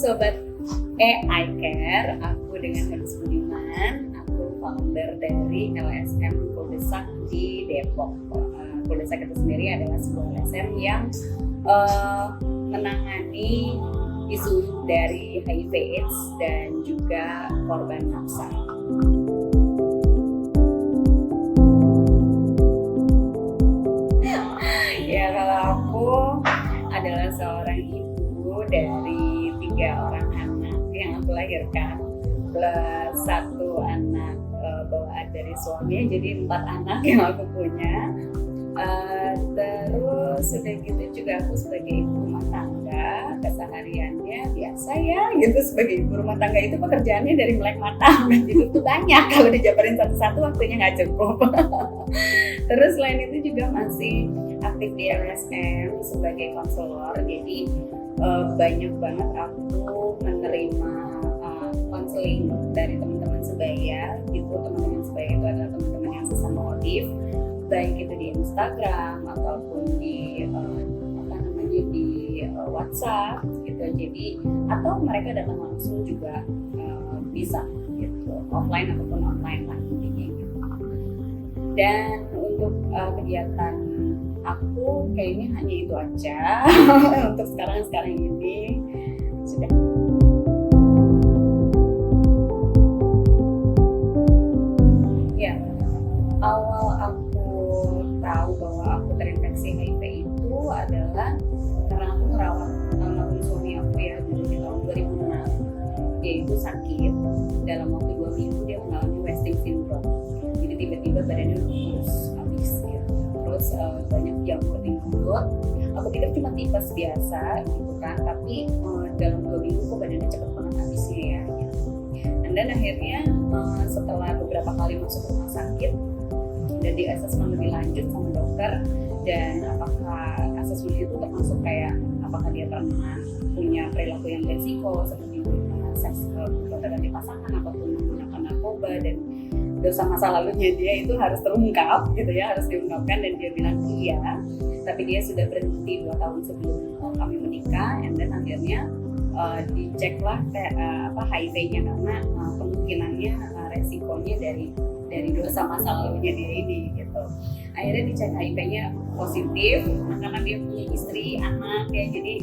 Sobat AI Care, aku dengan Helis Budiman, aku founder dari LSM Kuldesak di Depok. Kuldesak itu sendiri adalah sebuah LSM yang menangani isu dari HIV/AIDS dan juga korban nafsa. Ya, kalau aku adalah seorang ibu dari 3 orang anak yang aku lahirkan, plus 1 anak bawaan dari suami, jadi 4 anak yang aku punya. Terus sudah gitu juga aku sebagai ibu rumah tangga, kesehariannya biasa ya gitu. Sebagai ibu rumah tangga itu pekerjaannya dari melek mata gitu tuh banyak, kalau dijabarin satu-satu waktunya nggak cukup. Terus selain itu juga masih aktif di LSM sebagai konselor, jadi banyak banget aku menerima konseling dari teman-teman sebaya gitu. Teman-teman sebaya itu adalah teman-teman yang sesama ODIF, baik itu di Instagram ataupun di WhatsApp gitu. Jadi atau mereka datang langsung juga bisa gitu, offline ataupun online lah intinya gitu. Dan untuk kegiatan aku kayaknya hanya itu aja untuk sekarang ini. Sudah. Ya, awal aku tahu bahwa aku terinfeksi HIV itu adalah karena aku merawat almarhum suami aku ya dulu di tahun 2006. Dia itu sakit, dalam waktu 2 minggu dia mengalami wasting syndrome. Jadi tiba-tiba badannya kurus habis gitu. Terus banyak jamur di mulut. Aku pikir cuma tipes biasa gitu kan, tapi dalam 2 minggu kok badannya cepet banget habisnya ya gitu. Dan akhirnya setelah beberapa kali masuk rumah sakit dan di asesmen lebih lanjut sama dokter, dan apakah asesmen itu termasuk kayak apakah dia pernah punya perilaku yang berisiko seperti seks ganti pasangan ataupun menggunakan narkoba, dan dosa masa lalunya dia itu harus terungkap gitu ya, harus diungkapkan. Dan dia bilang iya, tapi dia sudah berhenti 2 tahun sebelum kami menikah. And then akhirnya diceklah HIV-nya karena kemungkinannya resikonya dari dosa masa lalunya dia ini gitu. Akhirnya dicek HIV-nya positif karena dia punya istri, anak ya, jadi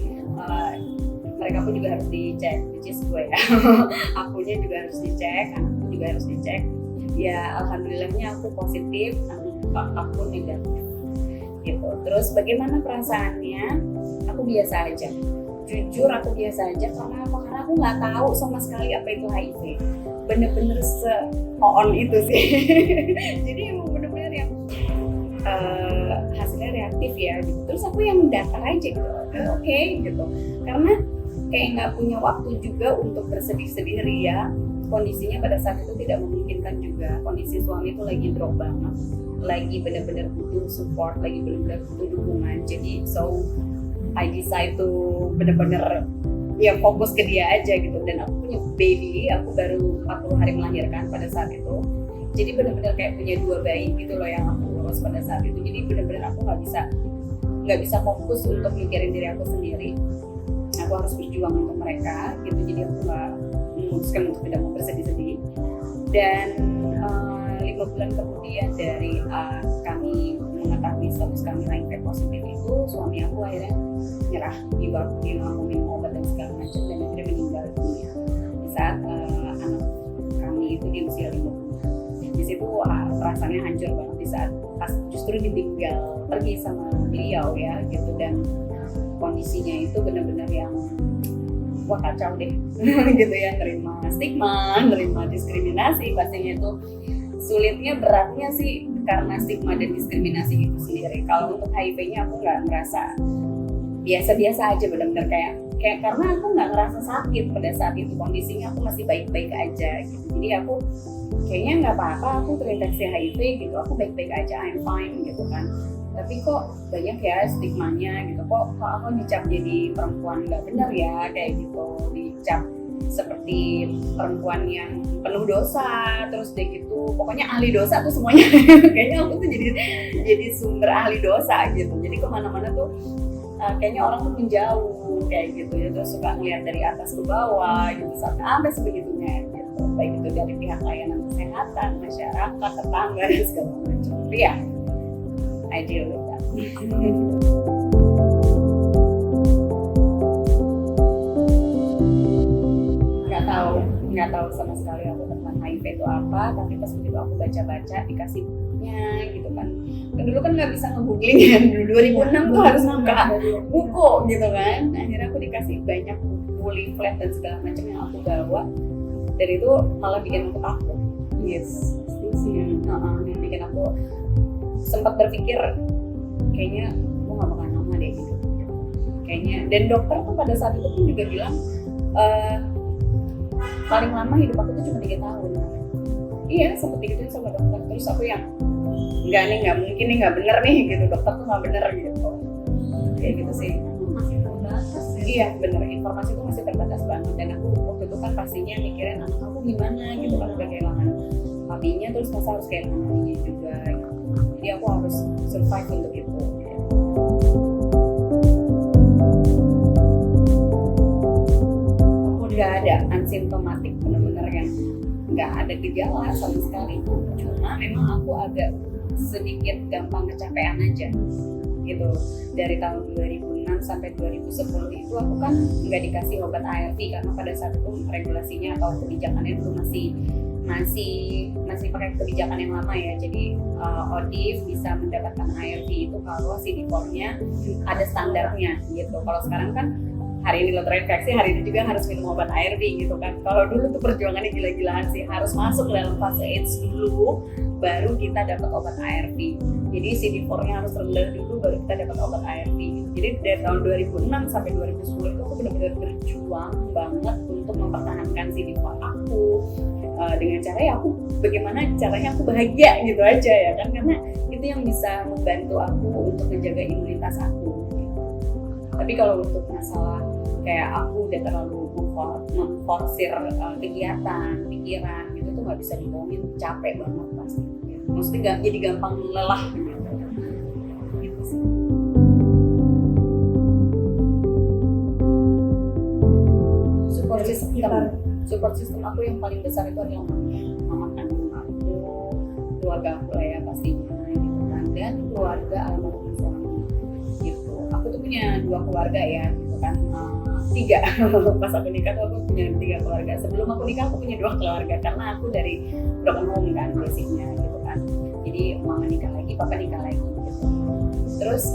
mereka pun juga harus dicek, which is gue ya. Akunya juga harus dicek, anakku juga harus dicek. Ya alhamdulillahnya aku positif, aku negatif gitu. Terus bagaimana perasaannya? Aku biasa aja. Jujur aku biasa aja. Karena apa? Karena aku nggak tahu sama sekali apa itu HIV. Bener-bener se-on itu sih. Jadi emang bener-bener yang hasilnya reaktif ya gitu. Terus aku yang data aja gitu. Oke, gitu. Karena kayak nggak punya waktu juga untuk bersedih-sedih ria. Kondisinya pada saat itu tidak memungkinkan juga. Kondisi suami itu lagi drop banget, lagi benar-benar butuh support, lagi benar-benar butuh dukungan. Jadi so I decide to benar-benar ya fokus ke dia aja gitu. Dan aku punya baby, aku baru 40 hari melahirkan pada saat itu. Jadi benar-benar kayak punya 2 bayi gitu loh yang aku urus pada saat itu. Jadi benar-benar aku nggak bisa fokus untuk mikirin diri aku sendiri. Aku harus berjuang untuk mereka gitu. Jadi aku nggak memutuskan untuk tidak mau bersedih-sedih. Dan 5 bulan kemudian dari kami mengetahui status kami HIV positif itu, suami aku akhirnya nyerah, dia nggak mau minum obat dan segala macam, dan akhirnya meninggal dunia di saat anak kami itu di usia 5 bulan. Di situ perasaannya hancur banget di saat pas justru ditinggal pergi sama beliau ya gitu. Dan kondisinya itu benar-benar yang wah kacau deh gitu ya, nerima stigma, nerima diskriminasi. Pastinya itu sulitnya, beratnya sih karena stigma dan diskriminasi itu sendiri. Kalau untuk HIV-nya aku nggak merasa, biasa-biasa aja, benar-benar kayak karena aku nggak ngerasa sakit pada saat itu, kondisinya aku masih baik-baik aja gitu. Jadi aku kayaknya nggak apa-apa, aku terinfeksi HIV gitu, aku baik-baik aja, I'm fine gitu kan. Tapi kok banyak ya stigmanya gitu, kok aku dicap jadi perempuan nggak benar ya kayak gitu, dicap seperti perempuan yang penuh dosa, terus deh gitu pokoknya ahli dosa tuh semuanya. Kayaknya aku tuh jadi sumber ahli dosa gitu. Jadi kemana-mana tuh kayaknya orang tuh menjauh kayak gitu ya, terus suka ngeliat dari atas ke bawah gitu sampai sebegitunya gitu, baik itu dari pihak layanan kesehatan, masyarakat, tetangga dan segala macam. Tapi ya I deal with that. nggak tahu sama sekali aku tentang HIV itu apa, tapi pas begitu aku baca-baca dikasih bukunya gitu kan dulu kan nggak bisa nge-googling kan, dulu 2006 tuh harus buka buku gitu kan. Akhirnya aku dikasih banyak buku, leaflet dan segala macam yang aku bawa, dan itu malah bikin aku takut. Yes, yang bikin aku sempat berpikir kayaknya aku nggak bakal lama deh gitu kayaknya. Dan dokter tuh pada saat itu pun juga bilang paling lama hidup aku tuh cuma 3 tahun. Iya, seperti itu sama dokter. Terus aku yang nggak mungkin nih, nggak bener nih gitu, dokter tuh nggak bener gitu. Kayak gitu sih. Masih terbatas ya? Iya bener, informasi itu masih terbatas banget. Dan aku waktu itu kan pastinya mikirin anak aku gimana gitu kan, udah kehilangan papinya, terus masa harus kehilangan maminya juga gitu. Jadi aku harus survive untuk itu gitu. Nggak ada unsymptomatic, benar-benar yang nggak ada gejala sama sekali. Cuma memang aku agak sedikit gampang kecapean aja gitu. Dari tahun 2006 sampai 2010 itu aku kan nggak dikasih obat ARV karena pada saat itu regulasinya atau kebijakannya itu masih pakai kebijakan yang lama ya. Jadi ODIF bisa mendapatkan ARV itu kalau CD4-nya ada standarnya gitu. Kalau sekarang kan hari ini lo terinfeksi, hari ini juga harus minum obat ARV gitu kan. Kalau dulu tuh perjuangannya gila-gilaan sih, harus masuk dalam fase AIDS dulu, baru kita dapat obat ARV. Jadi CD4-nya harus rendah dulu, baru kita dapat obat ARV. Jadi dari tahun 2006 sampai 2010 itu aku benar-benar berjuang banget untuk mempertahankan CD4 aku. Dengan cara ya aku, bagaimana caranya aku bahagia gitu aja ya kan, karena itu yang bisa membantu aku untuk menjaga imunitas aku. Tapi kalau untuk masalah kayak aku udah terlalu memforsir kegiatan, pikiran gitu tuh nggak bisa dibohongin, capek banget pasti. Maksudnya jadi gampang lelah gitu sih. Support system aku yang paling besar itu adalah mama kandung aku, keluarga aku lah ya pastinya gitu kan, dan keluarga almarhum suami gitu. Aku tuh punya 2 keluarga ya gitu kan, 3 pas aku nikah tuh aku punya 3 keluarga. Sebelum aku nikah aku punya 2 keluarga karena aku dari broken home kan basicnya gitu kan. Jadi mama nikah lagi, papa nikah lagi gitu. Terus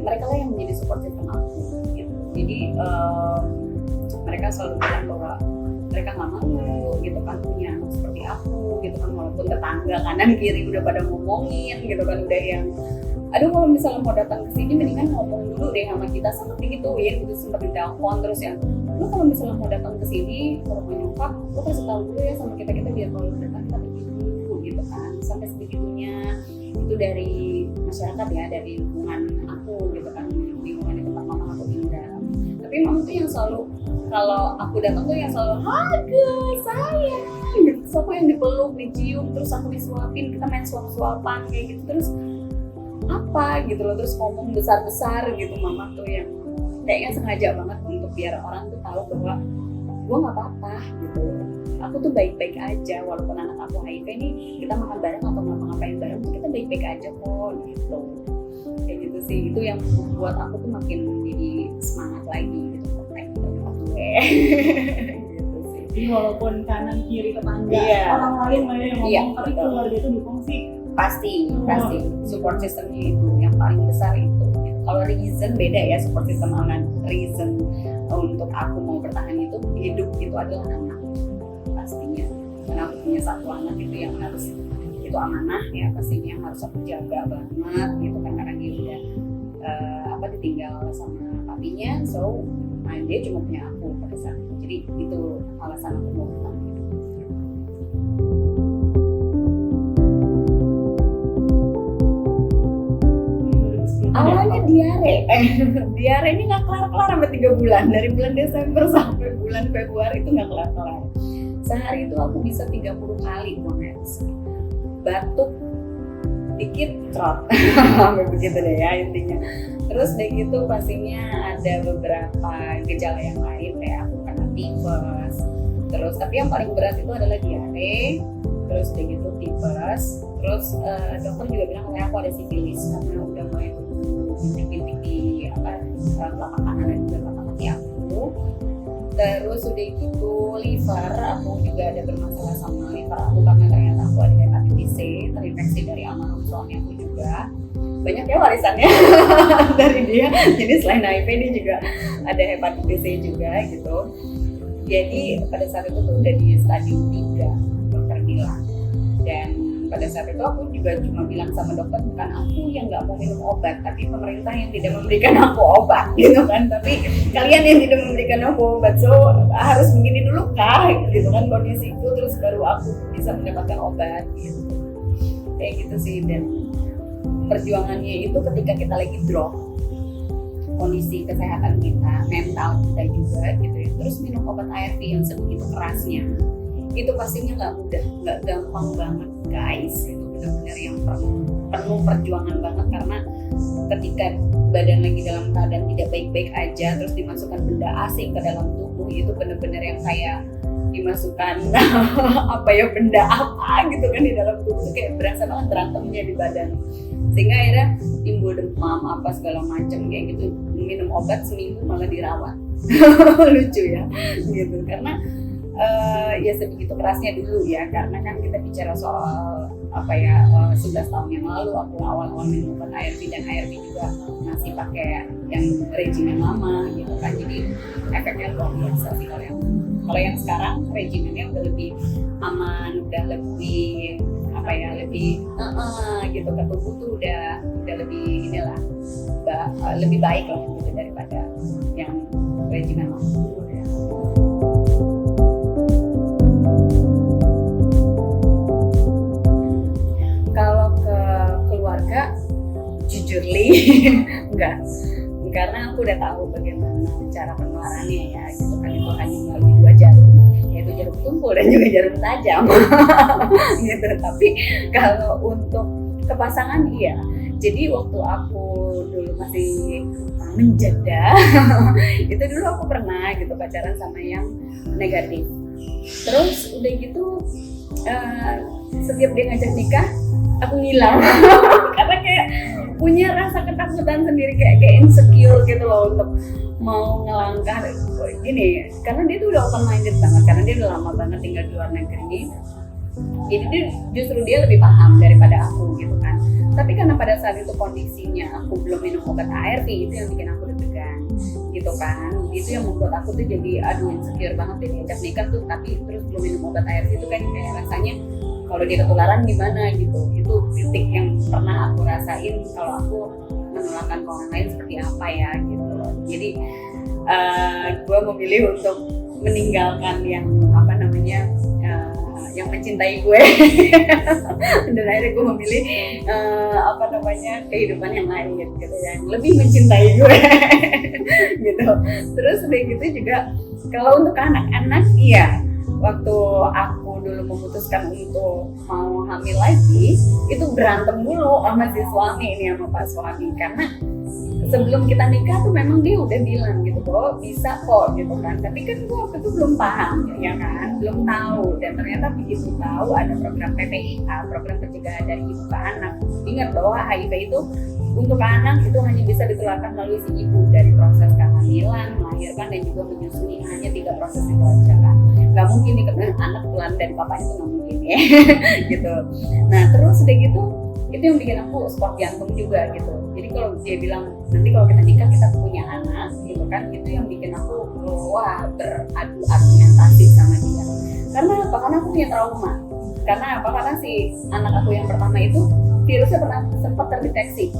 mereka lah yang menjadi support system aku gitu. Jadi mereka selalu bilang bahwa mereka nggak mau gitu kan punya anak seperti aku gitu kan, walaupun tetangga kanan kiri udah pada ngomongin gitu kan, udah yang aduh kalau misalnya mau datang ke sini mendingan ngomong dulu deh sama kita, seperti gitu ya gitu, sempat ditelepon terus ya, lu kalau misalnya mau datang ke sini ke rumah nyokap lu kasih tahu dulu ya sama kita biar kalau datang kita pergi dulu gitu kan. Sampai sebegitunya itu dari masyarakat ya, dari lingkungan aku gitu kan, lingkungan di tempat mama aku tinggal. Tapi mama tuh yang selalu kalau aku datang tuh yang selalu haga sayang gitu, terus aku yang dipeluk, dicium, terus aku disuapin, kita main suap-suapan kayak gitu, terus apa gitu loh, terus ngomong besar-besar gitu. Mama tuh yang kayaknya sengaja banget untuk biar orang tuh tahu bahwa gue nggak apa-apa gitu, aku tuh baik-baik aja walaupun anak aku HIV nih, kita makan bareng atau ngapa-ngapain bareng tuh kita baik-baik aja kok gitu. Kayak gitu sih, itu yang membuat aku tuh makin jadi semangat lagi gitu. Gitu sih. Jadi walaupun kanan kiri tetangga orang lain banyak yang ngomong, tapi keluarga itu dukung sih. Pasti support systemnya itu yang paling besar itu. Kalau reason beda ya, support system dengan reason untuk aku mau bertahan itu hidup itu adalah anak pastinya. Karena aku punya 1 anak itu yang harus, itu amanah ya pastinya, yang harus aku jaga banget gitu kan, karena dia udah ditinggal sama papinya, so dia cuma punya aku pada saat itu. Jadi itu alasan aku mau bertahan. Awalnya diarenya nggak kelar-kelar sampai 3 bulan, dari bulan Desember sampai bulan Februari itu nggak kelar-kelar. Sehari itu aku bisa 30 kali buang air besar. Batuk dikit trot. Begitu deh ya intinya. Terus deh gitu pastinya ada beberapa gejala yang lain kayak aku kena tipes. Terus tapi yang paling berat itu adalah diare. Terus deh gitu tipes. Terus dokter juga bilang kayak aku ada sifilis karena udah mulai bintik-bintik di telapak kanan dan juga telapak kaki aku. Terus udah gitu liver, aku juga ada bermasalah sama liver aku karena ternyata aku ada hepatitis C, terinfeksi dari almarhum suami aku juga. Banyak ya warisannya dari dia. Jadi selain HIV dia juga ada hepatitis C juga gitu. Jadi pada saat itu tuh udah di stadium 3 dokter bilang. Dan pada saat itu aku juga cuma bilang sama dokter bukan aku yang nggak mau minum obat, tapi pemerintah yang tidak memberikan aku obat gitu kan. Tapi kalian yang tidak memberikan aku obat, so harus begini dulu kah gitu kan kondisiku, terus baru aku bisa mendapatkan obat gitu. Kayak gitu sih. Dan perjuangannya itu ketika kita lagi drop kondisi kesehatan kita, mental kita juga gitu ya, terus minum obat ARV yang sebegitu kerasnya itu pastinya nggak mudah, nggak gampang banget guys. Itu benar-benar yang penuh perjuangan banget, karena ketika badan lagi dalam keadaan tidak baik-baik aja terus dimasukkan benda asing ke dalam tubuh, itu benar-benar yang kayak dimasukkan benda apa gitu kan di dalam tubuh, kayak berasa banget berantemnya di badan, sehingga akhirnya timbul demam apa segala macam kayak gitu. Minum obat seminggu malah dirawat. Lucu ya gitu, karena ya sebegitu kerasnya dulu ya, karena kan kita bicara soal 11 tahun yang lalu aku awal-awal minum obat ARV, dan ARV juga masih pakai yang regimen lama gitu kan, jadi efeknya luar biasa sih. Kalau yang sekarang regimennya udah lebih aman, udah lebih lebih gitu, ke tubuh tuh udah lebih lebih baik lah gitu daripada yang regimen lama. Kalau ke keluarga, jujurly enggak, karena aku udah tahu bagaimana cara penularannya ya gitu kan. Itu hanya melalui 2 jarum, yaitu jarum tumpul dan juga jarum tajam gitu. Tapi kalau untuk kepasangan iya, jadi waktu aku dulu masih menjanda itu dulu aku pernah gitu pacaran sama yang negatif. Terus udah gitu setiap dia ngajak nikah aku ngilang karena kayak punya rasa ketakutan sendiri, kayak insecure gitu loh untuk mau ngelangkah gini, karena dia tuh udah open minded banget, karena dia udah lama banget tinggal di luar negeri. Jadi justru dia lebih paham daripada aku gitu kan. Tapi karena pada saat itu kondisinya aku belum minum obat ARV, itu yang bikin aku deg-degan gitu kan. Itu yang membuat aku tuh jadi insecure banget deh diajak nikah tuh, tapi terus belum minum obat ARV itu kan kayak rasanya kalau dia ketularan gimana gitu. Itu titik yang pernah aku rasain kalau aku menularkan ke orang lain seperti apa ya gitu. Jadi gue memilih untuk meninggalkan yang yang mencintai gue dan akhirnya gue memilih kehidupan yang lain gitu, yang lebih mencintai gue gitu. Terus udah gitu juga kalau untuk anak-anak, iya, waktu aku dulu memutuskan untuk mau hamil lagi, itu berantem dulu sama si suami ini, sama pak suami, karena sebelum kita nikah tuh memang dia udah bilang gitu bahwa bisa kok gitu kan, tapi kan gue waktu itu belum paham ya kan, belum tahu. Dan ternyata begitu tahu ada program PPIA, program pencegahan dari ibu ke anak. Ingat bahwa HIV itu untuk anak itu hanya bisa ditularkan melalui si ibu, dari proses kehamilan, melahirkan, dan juga menyusui. Hanya 3 proses itu aja kan, nggak mungkin anak tular dari papa itu, nggak mungkin ya gitu. Nah terus udah gitu, itu yang bikin aku sport jantung juga gitu. Jadi kalau dia bilang nanti kalau kita nikah kita punya anak gitu kan, itu yang bikin aku beradu argumentasi sama dia. Karena apa? Karena aku punya trauma. Karena apa? Karena si anak aku yang pertama itu virusnya sempat terdeteksi.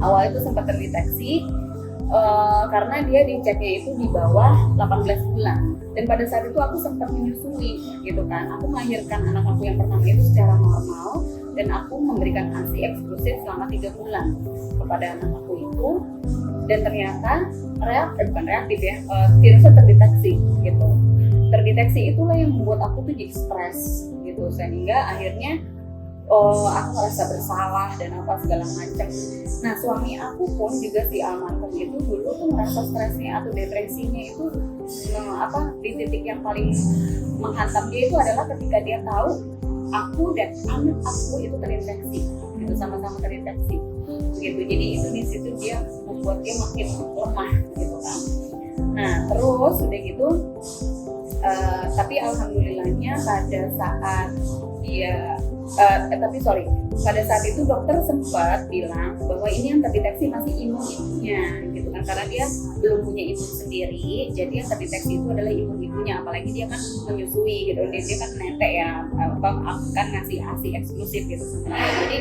Awal itu sempat terdeteksi karena dia diceknya itu di bawah 18 bulan. Dan pada saat itu aku sempat menyusui gitu kan. Aku melahirkan anak aku yang pertama itu secara normal, dan aku memberikan ASI eksklusif selama 3 bulan kepada anak aku itu. Dan ternyata virusnya terdeteksi gitu. Terdeteksi itulah yang membuat aku tuh jadi stres gitu, sehingga akhirnya aku merasa bersalah dan apa segala macam. Nah suami aku pun juga si almarhum itu dulu tuh merasa stresnya atau depresinya itu di titik yang paling menghantam dia itu adalah ketika dia tahu aku dan anak aku itu terinfeksi, gitu, sama-sama terinfeksi, gitu. Jadi itu di situ dia membuat dia makin lemah, gitu kan. Nah terus udah gitu, tapi alhamdulillahnya pada saat dia pada saat itu dokter sempat bilang bahwa ini yang terdeteksi masih imun-imunnya, gitu kan, karena dia belum punya imun sendiri, jadi yang terdeteksi itu adalah imun-imunnya, apalagi dia kan menyusui, gitu, dia kan netek ya, akan ngasih ASI eksklusif gitu sebenarnya, jadi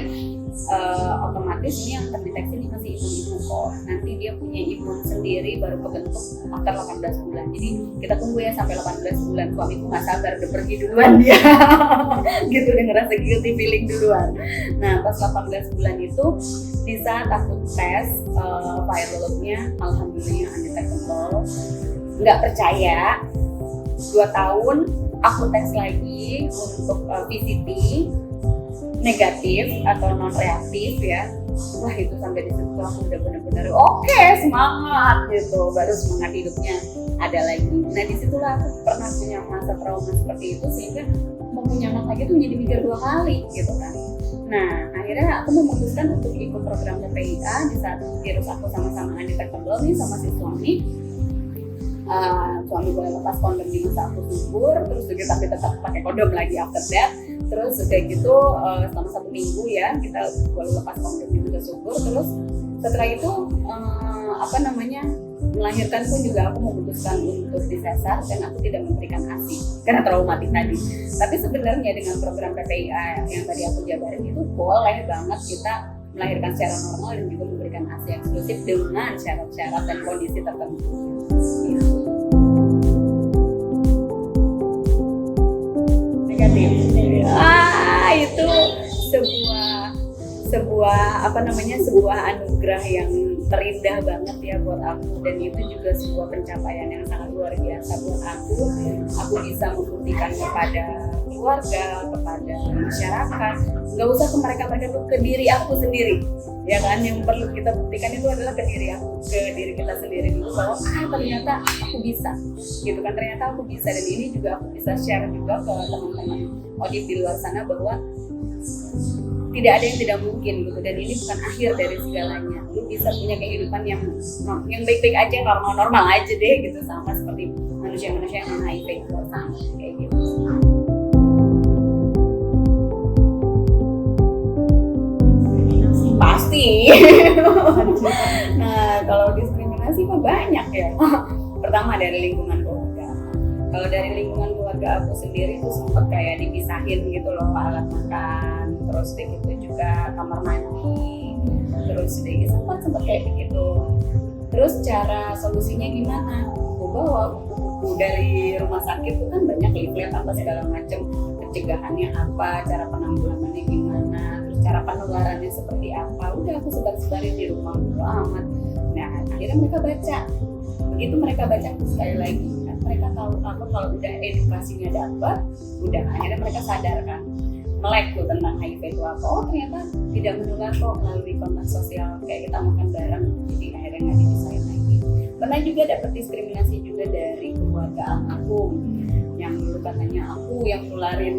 otomatis ini yang terdeteksi ini masih imun-imun kok, nanti dia punya imun sendiri baru kebentuk after 18 bulan, jadi kita tunggu ya sampai 18 bulan, suamiku nggak sabar udah pergi duluan dia gitu, udah ngerasa guilty feeling duluan. Nah pas 18 bulan itu di saat aku tes viral load-nya alhamdulillah undetectable, nggak percaya 2 tahun aku tes lagi untuk VCT negatif atau non reaktif ya. Wah itu sampai di situ aku udah benar-benar oke, semangat gitu, baru semangat hidupnya ada lagi. Nah disitulah aku pernah punya masa trauma seperti itu sehingga mau punya anak lagi tuh jadi mikir 2 kali gitu kan. Nah akhirnya aku memutuskan untuk ikut program PPIA di saat virus aku sama-sama undetectable nih sama si suami. Suami boleh lepas kondom di masa aku subur, terus juga tapi tetap pakai kondom lagi after that. Terus udah gitu selama 1 minggu ya kita boleh lepas kondom di masa subur. Terus setelah itu melahirkan pun juga aku memutuskan untuk disesar dan aku tidak memberikan ASI karena traumatik tadi. Tapi sebenarnya dengan program PPIA yang tadi aku jabarin itu boleh banget kita melahirkan secara normal dan juga memberikan ASI eksklusif dengan syarat-syarat dan kondisi tertentu. Negatif. Itu sebuah anugerah yang terindah banget ya buat aku, dan itu juga sebuah pencapaian yang sangat luar biasa buat aku. Aku bisa membuktikan kepada keluarga, kepada masyarakat, nggak usah ke mereka tuh, ke diri aku sendiri ya kan, yang perlu kita buktikan itu adalah ke diri kita sendiri dulu bahwa ternyata aku bisa gitu kan, ternyata aku bisa, dan ini juga aku bisa share juga ke teman-teman Odif di luar sana bahwa tidak ada yang tidak mungkin gitu, dan ini bukan akhir dari segalanya. Lu bisa punya kehidupan yang baik-baik aja, normal aja deh gitu, sama seperti manusia-manusia yang HIV itu sama kayak gitu. Pasti. Nah kalau diskriminasi mah banyak ya. Pertama dari lingkungan keluarga. Kalau dari lingkungan keluarga aku sendiri tuh sempet kayak dipisahin gitu loh alat makan, terus begitu juga kamar mandi, terus sempat kayak begitu. Terus cara solusinya gimana? Aku bawa buku dari rumah sakit tuh kan banyak leaflet apa segala macam, pencegahannya apa, cara penanggulangannya gimana, terus cara penularannya seperti apa. Udah aku sebar-sebarin di rumah amat. Nah akhirnya mereka baca. Begitu mereka baca sekali lagi, mereka tahu apa kalau udah edukasinya dapat, udah akhirnya mereka sadar kan, melek tuh tentang HIV itu apa. Oh ternyata tidak menular kok melalui kontak sosial kayak kita makan bareng, jadi akhirnya nggak dipisahin lagi. Pernah juga dapat diskriminasi juga dari keluarga almarhum yang dulu katanya aku yang nularin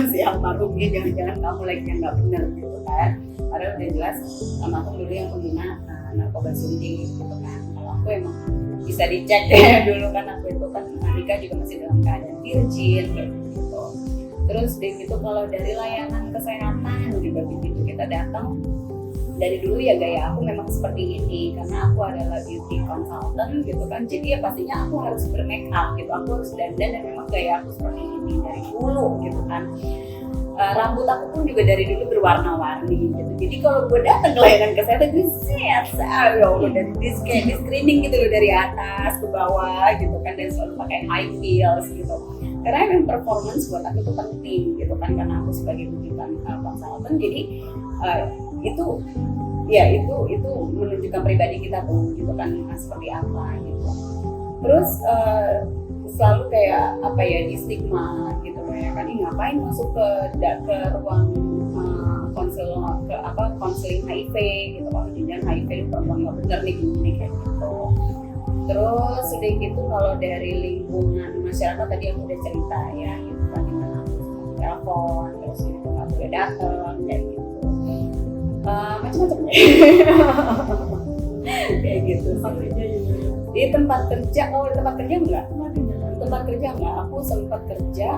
si almarhumnya, jangan-jangan kamu lagi yang nggak benar gitu kan, padahal udah jelas almarhum dulu yang pengguna narkoba suntik gitu kan. Kalau aku emang bisa dicek deh dulu kan, aku itu kan nikah juga masih dalam keadaan virgin gitu. Terus begitu kalau dari layanan kesehatan juga begitu, kita datang dari dulu ya gaya aku memang seperti ini karena aku adalah beauty consultant gitu kan, jadi ya pastinya aku harus bermake up gitu, aku harus dandan dan memang gaya aku seperti ini dari dulu gitu kan. Rambut aku pun juga dari dulu berwarna-warni gitu, jadi kalau gue datang ke layanan kesehatan gue udah di screening gitu loh dari atas ke bawah gitu kan, dan selalu pakai high heels gitu karena memang performance buat aku itu penting gitu kan, karena aku sebagai beauty consultant. Jadi itu menunjukkan pribadi kita tuh gitu kan seperti apa gitu. Terus selalu kayak di stigma gitu loh ya kan, ngapain masuk ke ruang konseling HIV gitu, kalau jangan HIV perempuan nggak bener nih gini kayak gitu. Terus udah gitu kalau dari lingkungan masyarakat tadi aku udah cerita ya gitu kan, gimana telepon terus gitu nggak boleh datang kayak gitu, macam-macam kayak gitu. Tempat kerja juga. Di tempat kerja, di tempat kerja enggak. Tempat kerja enggak, aku sempat kerja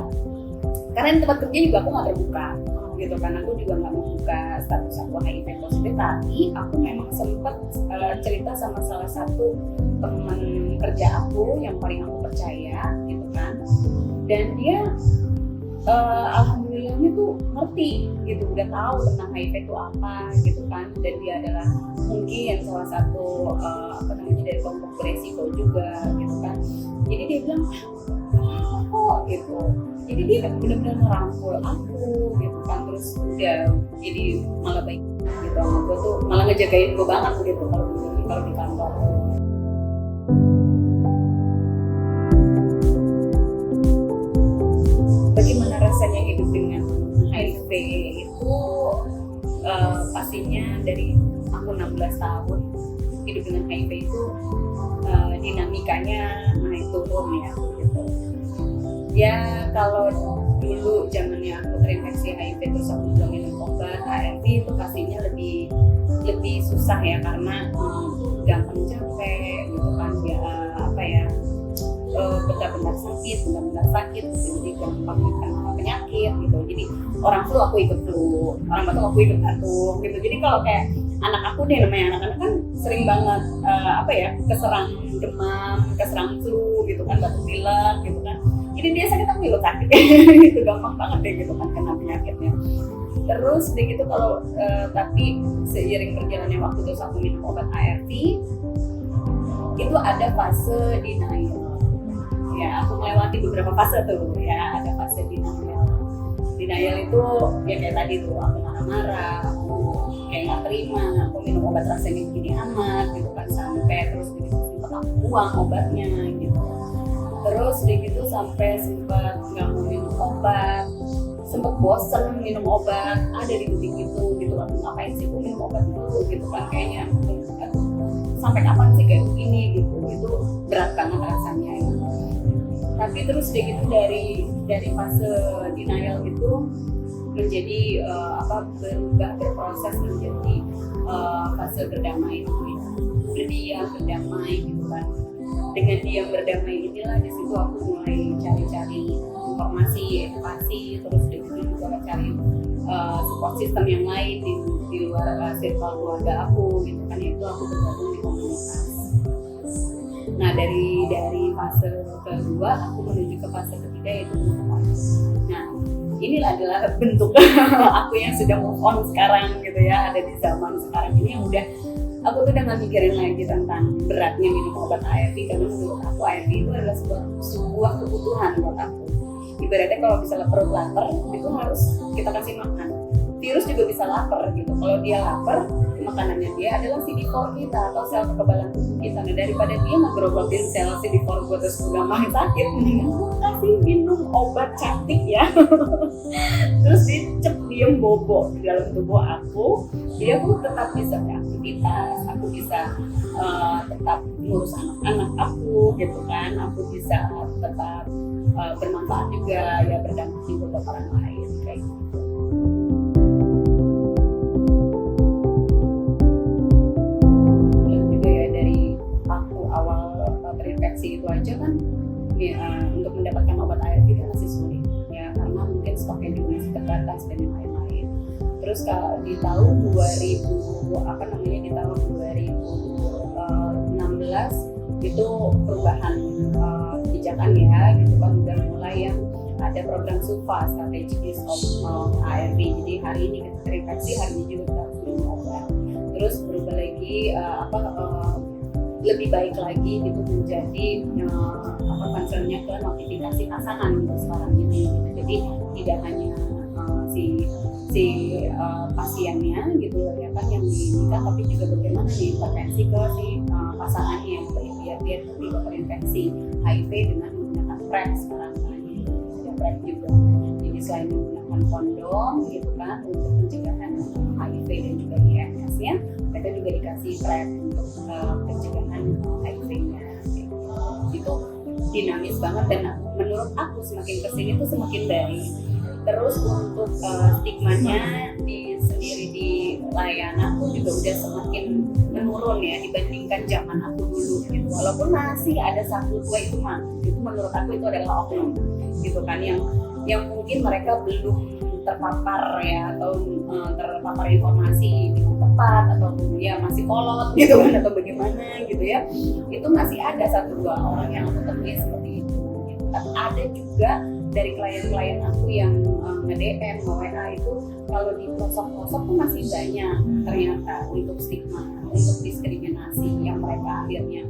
karena di tempat kerja juga aku nggak terbuka gitu kan, aku juga nggak membuka status aku HIV positif, tapi aku memang sempat cerita sama salah satu teman kerja aku yang paling aku percaya gitu kan, dan dia alhamdulillahnya tuh ngerti gitu, udah tahu tentang HIV itu apa gitu kan, dan dia adalah mungkin salah satu dari kelompok beresiko juga gitu kan. Jadi dia bilang kok gitu, jadi dia benar-benar merangkul aku gitu kan, terus udah jadi malah baik gitu sama gue tuh, malah ngejagain gue banget gitu kalau di kantor. Bagaimana rasanya hidup dengan HIV itu pastinya dari aku 16 tahun hidup dengan HIV itu dinamikanya naik turun ya gitu. Ya kalau dulu zamannya aku terinfeksi HIV terus aku belum minum obat ARV itu pastinya lebih susah ya, karena gampang capek gitu kan ya, benar-benar sakit jadi gampang kena penyakit gitu. Jadi orang flu aku ikut flu, orang batuk aku ikut batuk gitu. Jadi kalau kayak anak aku deh, namanya anak-anak kan sering banget keserang demam, keserang flu gitu kan, batuk pilek gitu kan. Jadi dia sakit aku ikut sakit gitu, gampang banget deh gitu kan kena penyakitnya. Terus deh gitu kalau tapi seiring berjalannya waktu terus aku minum obat ARV itu ada fase denial. Ya aku melewati beberapa fase tuh ya, ada fase denial. Denial itu ya kayak tadi tuh, aku marah-marah, aku kayak nggak terima, aku minum obat rasanya gini amat gitu kan, sampai terus begitu sempat aku buang obatnya gitu. Terus begitu sampai sempat nggak mau minum obat, sempat bosen minum obat, ada di titik itu gitu, aku ngapain sih aku minum obat dulu gitu kan, kayaknya sampai kapan sih kayak begini gitu, itu berat banget rasanya gitu. Tapi terus begitu dari fase denial itu menjadi berproses menjadi fase berdamai, berdiam berdamai gitu kan. Dengan diam berdamai inilah di situ aku mulai cari-cari informasi, edukasi, terus juga cari support system yang lain di luar circle keluarga aku gitu kan, yaitu aku bergabung di komunitas. Nah dari fase kedua aku menuju ke fase ketiga, yaitu move on. Nah inilah adalah bentuk aku yang sudah move on sekarang gitu ya, ada di zaman sekarang ini yang udah aku tuh udah gak mikirin lagi tentang beratnya minum obat ARV, karena menurut aku ARV itu adalah sebuah kebutuhan buat aku. Ibaratnya kalau misalnya perut lapar itu harus kita kasih makan. Virus juga bisa lapar gitu, kalau dia lapar makanannya dia adalah CD4 kita atau sel kekebalan tubuh kita. Nah daripada dia ngegrogotin sel CD4 gue terus gampang sakit, mendingan gue kasih minum obat cantik ya terus dicep diem bobo di dalam tubuh aku, dia pun tetap bisa beraktivitas, aku bisa tetap ngurus anak-anak aku gitu kan, aku bisa tetap bermanfaat juga ya, berdampak juga buat orang lain kayak gitu. Terinfeksi itu aja kan ya, untuk mendapatkan obat ARV itu masih sulit ya, karena mungkin stoknya juga masih terbatas dan yang lain-lain. Terus kalau di tahun 2016 itu perubahan kebijakan ya gitu kan, udah mulai yang ada program SUPA, Strategic Use of ARV. Jadi hari ini kita terinfeksi, hari ini juga kita harus minum obat. Terus berubah lagi lebih baik lagi gitu, menjadi concernnya ke notifikasi pasangan gitu sekarang ini gitu. Jadi tidak hanya si pasiennya gitu ya kan yang dinikah, tapi juga bagaimana nih intervensi ke si pasangannya gitu, biar dia tidak terinfeksi HIV dengan menggunakan PrEP sekarang ini, ada PrEP juga. Jadi Jadi selain menggunakan kondom gitu kan untuk pencegahan HIV dan juga IMS-nya, mereka juga dikasih PrEP untuk pencegahan HIV-nya. Itu dinamis banget, dan menurut aku semakin kesini tuh semakin baik. Terus untuk stigmanya sendiri di layanan tuh juga udah semakin menurun ya dibandingkan zaman aku dulu gitu. Walaupun masih ada 1-2 itu menurut aku itu adalah oknum gitu kan, yang mungkin mereka belum terpapar ya, atau terpapar informasi dengan tepat, atau ya masih kolot gitu kan, atau bagaimana gitu ya. Itu masih ada 1-2 orang yang aku temui seperti itu gitu. Tapi ada juga dari klien-klien aku yang nge-DM, nge-WA itu kalau di pelosok-pelosok tuh masih banyak ternyata untuk stigma, untuk diskriminasi yang mereka akhirnya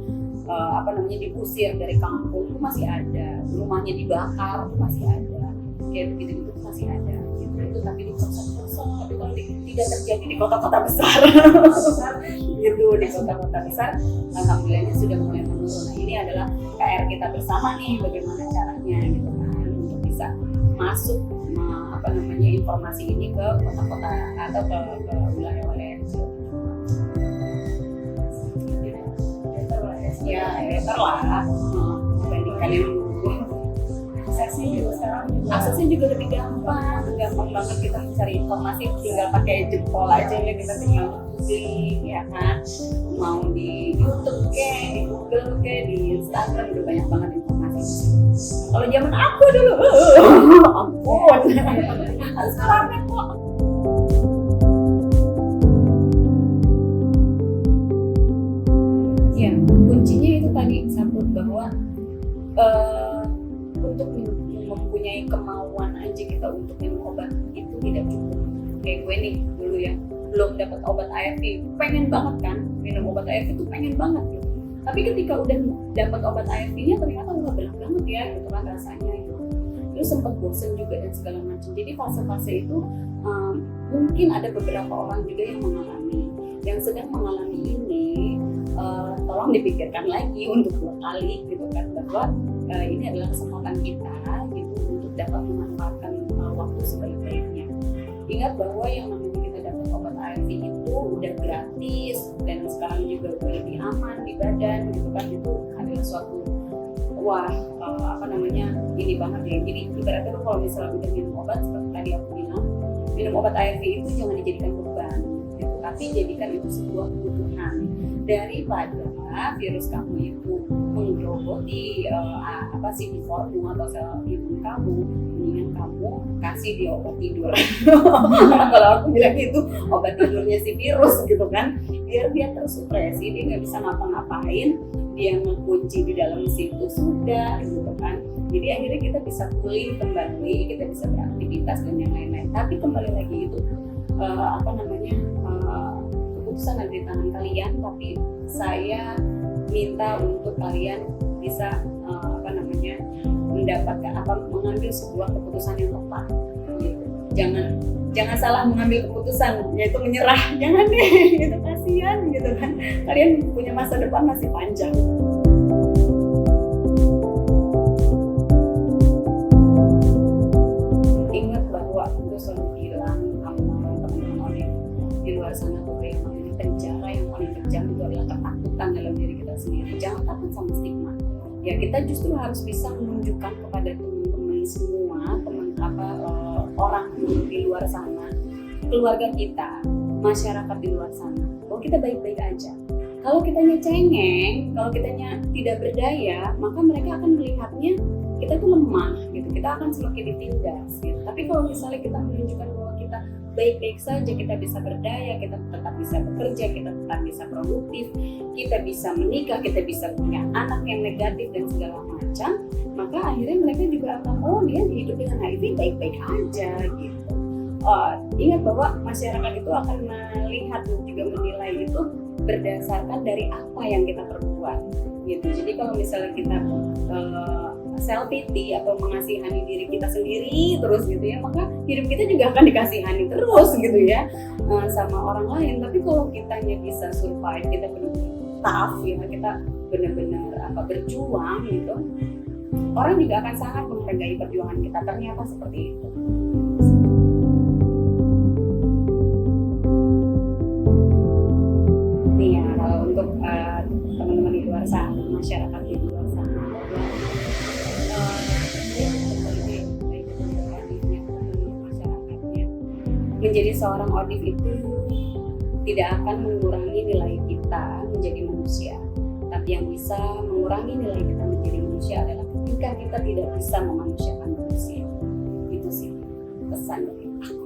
diusir dari kampung itu masih ada, rumahnya dibakar itu masih ada, kayak begitu itu masih ada gitu. Itu tapi di pelosok-pelosok, tapi kalau tidak terjadi di kota-kota besar gitu, di kota-kota besar alhamdulillahnya sudah mulai menurun. Nah ini adalah PR kita bersama nih, bagaimana caranya gitu kan untuk bisa masuk informasi ini ke kota-kota atau ke wilayah-wilayah ya better lah dibandingkan yang dulu. Aksesnya juga lebih gampang banget, kita mencari informasi tinggal pakai jempol aja ya, kita tinggal googling ya kan, mau di YouTube di Google di Instagram udah banyak banget informasi. Kalau zaman aku dulu ampun harus rame kok. Ya, kuncinya itu tadi satu, bahwa untuk mempunyai kemauan aja kita untuk minum obat itu tidak cukup. Kayak gue nih dulu ya, belum dapat obat ARV, pengen banget kan minum obat ARV itu, pengen banget gitu. Tapi ketika udah dapat obat ARV-nya ternyata udah berat banget ya gitu kan rasanya itu. Terus sempat bosen juga dan segala macam. Jadi fase-fase itu mungkin ada beberapa orang juga yang mengalami, yang sedang mengalami ini. Tolong dipikirkan lagi untuk 2 kali gitu kan, bahwa ini adalah kesempatan kita gitu untuk dapat memanfaatkan waktu sebaik-baiknya. Ingat bahwa yang namanya kita dapat obat ARV itu udah gratis dan sekarang juga udah lebih aman di badan gitu kan, itu adalah suatu ini banget ya. Jadi ibaratnya tuh kalau misalnya udah minum obat, seperti tadi aku bilang, minum obat ARV itu jangan dijadikan beban gitu, tapi jadikan itu sebuah kebutuhan. Daripada virus kamu itu menggerogoti CD4-mu atau sel imun kamu, mendingan kamu kasih dia obat tidur. Kalau aku bilang itu obat tidurnya si virus gitu kan, biar dia tersupresi, dia nggak bisa ngapa-ngapain, dia mengunci di dalam situ sudah gitu kan. Jadi akhirnya kita bisa pulih kembali, kita bisa beraktivitas dan yang lain-lain. Tapi kembali lagi itu keputusan ada di tangan kalian, tapi saya minta untuk kalian bisa mengambil sebuah keputusan yang tepat gitu. Jangan salah mengambil keputusan, yaitu menyerah. Jangan deh, itu kasihan gitu kan. Kalian punya masa depan masih panjang. Ingat bahwa aku selalu bilang sama teman-teman di luar sana tuh yang namanya penjara yang paling kejam itu adalah ketakutan dalam diri kita sendiri. Jangan takut sama stigma. Ya kita justru harus bisa menunjukkan kepada teman-teman semua, orang di luar sana, keluarga kita, masyarakat di luar sana, bahwa kita baik-baik aja. Kalau kitanya cengeng, kalau kitanya tidak berdaya, maka mereka akan melihatnya kita tuh lemah gitu. Kita akan semakin ditindas gitu. Tapi kalau misalnya kita menunjukkan bahwa kita baik-baik saja, kita bisa berdaya, kita tetap bisa bekerja, kita tetap bisa produktif, kita bisa menikah, kita bisa punya anak yang negatif dan segala macam, maka akhirnya mereka juga akan, dia hidup dengan HIV baik-baik aja gitu. Ingat bahwa masyarakat itu akan melihat dan juga menilai itu berdasarkan dari apa yang kita perbuat gitu. Jadi kalau misalnya kita self pity atau mengasihani diri kita sendiri terus gitu ya, maka hidup kita juga akan dikasihani terus gitu ya sama orang lain. Tapi kalau kitanya bisa survive, kita benar-benar tough ya, kita benar-benar berjuang gitu, orang juga akan sangat menghargai perjuangan kita. Ternyata seperti itu. buat teman-teman di luar sana, masyarakat di luar sana, menjadi seorang ODIF itu tidak akan mengurangi nilai kita menjadi manusia, tapi yang bisa mengurangi nilai kita menjadi manusia adalah ketika kita tidak bisa memanusiakan manusia. Itu sih pesan dari aku.